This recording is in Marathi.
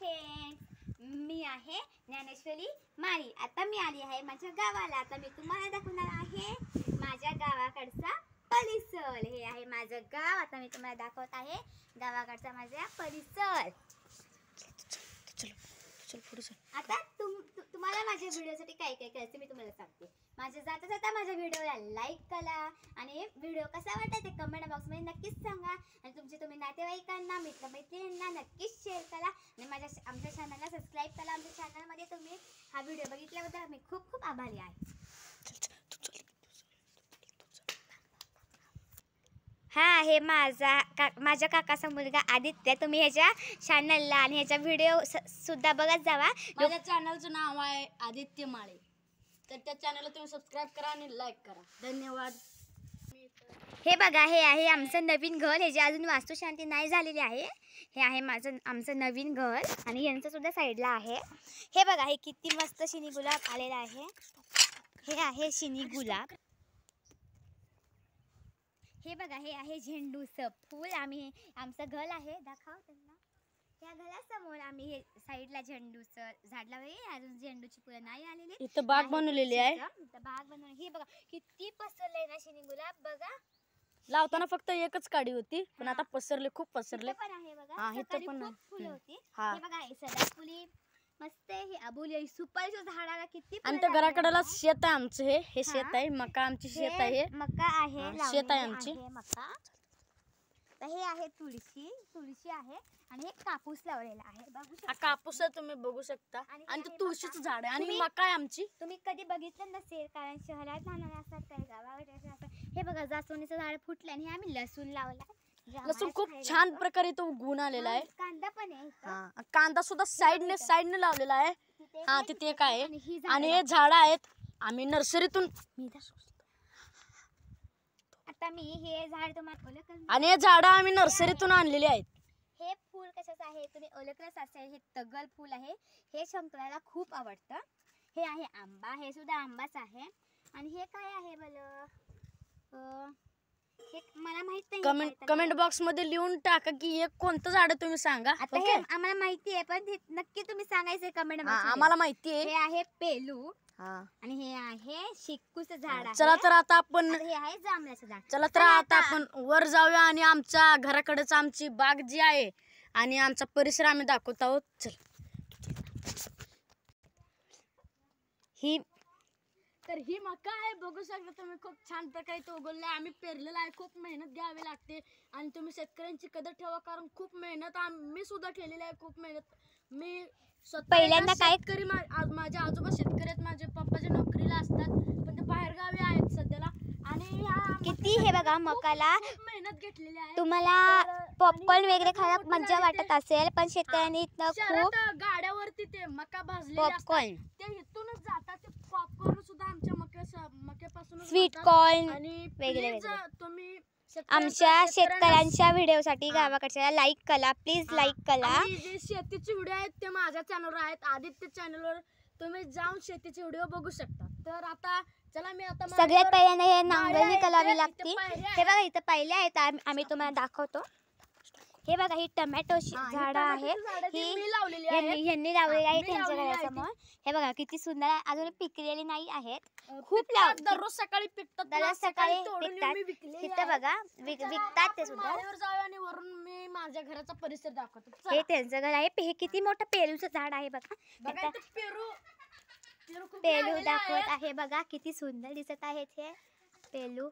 फ्रेंड्स, मी आहे ज्ञानेश्वरी माळी। आता मी आली आहे माझ्या गावाला। आता मी तुम्हाला दाखवणार आहे माझ्या गावाकडचा परिसर। हे आहे माझं गाव। आता मी तुम्हाला दाखवत आहे गावाकडचा माझा परिसर। चल पुढे चल। आता तुम्हाला माझ्या व्हिडिओसाठी काय काय करायचं मी तुम्हाला सांगते। माझ्या जाता जाता माझ्या व्हिडिओला लाईक करा आणि व्हिडिओ कसा वाटला ते कमेंट बॉक्समध्ये नक्कीच सांगा। आणि तुम्ही नातेवाईकांना मित्रमैत्रिणींना नक्कीच शेअर करा आणि आमच्या चॅनलला सबस्क्राईब करा। आमच्या चॅनलमध्ये तुम्ही हा व्हिडिओ बघितल्याबद्दल मी खूप खूप आभारी आहे। हा आहे माझ्या काकाचा मुलगा आदित्य। तुम्ही ह्याच्या चॅनलला आणि ह्याच्या व्हिडिओ सुद्धा बघत जावा। माझ्या चॅनलचं नाव आहे आदित्य माळे, तर त्या चॅनलला तुम्ही सबस्क्राईब करा आणि लाईक करा। धन्यवाद। हे बघा, हे आहे आमचं नवीन घर। हे जे अजून वास्तुशांती नाही झालेली आहे। हे आहे आमचं नवीन घर आणि यांचं सुद्धा साईडला आहे। हे बघा, हे किती मस्त शिनी गुलाब आलेला आहे। हे आहे शिनी गुलाब। हे बघा, हे आहे झेंडूचं फूल। आमचं घर आहे, दाखव त्यांना। या घरासमोर आम्ही हे साईडला झेंडूचं झाड लावले। अजून झेंडूची फुलं नाही आलेली। इथं बाग बनवलेली आहे। इथं बाग बनवली। हे बघा किती पसरले ना शिनी गुलाब। बघा, लावताना फक्त एकच काडी होती, पण आता पसरले, खूप पसरले। पण आहे बघा, हा, इथं पण खूप फुलं होती। हा, हे बघा, हे सदाफुली मस्त आहे। हे अबोली सुपारीच्या झाडाला किती आणि त्या घराकडेला शेत आहे आमचं। हे शेत आहे, मका आमची शेत आहे। मका आहे, शेत आहे आमची मका। तर हे आहे तुळशी आहे आणि हे कापूस लावलेला आहे। बघू शकता, कापूस तुम्ही बघू शकता आणि ते तुळशीचं झाड आहे आणि मका आहे आमची। तुम्ही कधी बघितलं नसेल, कारण शहरात राहणारे असतात, काही गावाकडे असतात। हे बघा, जास्वंदीचं झाड फुटलं आणि हे आम्ही लसूण लावला। लसूण खूप छान प्रकारे तो उगवून आलेला आहे। कांदा पण आहे, कांदा सुद्धा साईडने लावलेला आहे। हा, तिथे एक आहे आणि हे झाड आहेत आम्ही नर्सरीतून। आता मी हे झाड तुम्हाला आणि हे झाड आम्ही नर्सरीतून आणलेली आहेत। हे फूल कशाचं आहे तुम्ही ओळखलंच असेल। हे तगल फूल आहे। हे शंकराला खूप आवडतं। हे आहे आंबा, हे सुद्धा आंबाच आहे। आणि हे काय आहे बरं, हे मला माहित नाही। कमेंट बॉक्स मध्ये लिहून टाका की हे कोणतं झाड तुम्ही सांगा। आता हे आम्हाला माहिती आहे, पण नक्की तुम्ही सांगायचं कमेंट बॉक्स। आम्हाला माहिती आहे। हे आहे पेलू आणि हे आहे चिक्कूचं झाड आहे। चला तर आता आपण, हे आहे जांभळाचं झाड। चला तर आता आपण वर जाऊया आणि आमच्या घराकडेच आमची बाग जी आहे आणि आमचा परिसर आम्ही दाखवत आहोत। चल। ही मका आहे, बघू शकता तुम्ही। खूप छान प्रकारे तो उगवला आहे। आम्ही पेरलेला आहे। खूप मेहनत घ्यावी लागते आणि तुम्ही शेतकऱ्यांची कदर ठेवा, कारण खूप मेहनत आम्ही सुद्धा केलेली आहे। खूप मेहनत मी पहिल्यांदा काय शेतकरी, माझे आजोबा शेतकरी आहेत। माझे पप्पाच्या नोकरीला असतात, पण ते बाहेर गावी आहेत सध्याला। आणि किती हे बघा, मकाला मेहनत घेतलेली आहे। तुम्हाला पॉपकॉर्न वगैरे खायला मजा वाटत असेल, पण शेतकऱ्यांनी खूप गाड्यावरती ते मका भाजलेले पॉपकॉर्न, ते इथूनच जातात। ते पॉपकॉर्न सुद्धा आमच्या मक्यापासून स्वीट कॉर्न आणि वगैरे तुम्ही आमच्या शेतकऱ्यांच्या व्हिडिओसाठी गावाकडच्या लाईक करा, प्लीज लाईक करा। जे शेतीचे व्हिडिओ आहेत ते माझ्या चॅनलवर आहेत, आदित्य चॅनलवर। तुम्ही जाऊन शेतीचे व्हिडिओ बघू शकता। तर आता चला, मी आता सगळ्यात पहिल्यांदा हे नांगरणी करावी लागते। हे बघा, इथं पहिले आहेत, आम्ही तुम्हाला दाखवतो। हे बघा, ही टोमॅटोची झाडं आहेत, यांनी लावलेली आहेत त्यांच्या घरासमोर। हे बघा किती सुंदर आहे। अजून पिकलेली नाही आहेत, खूप दररोज सकाळी पिकतात। दररोज सकाळी पिकतात। इथं बघा, विकतात ते सुद्धा। आणि वरून मी माझ्या घराचा परिसर दाखवतो। हे त्यांचं घर आहे। हे किती मोठं पेरूचं झाड आहे बघा। पेरू दाखवत आहे बघा, किती सुंदर दिसत आहेत हे पेरू।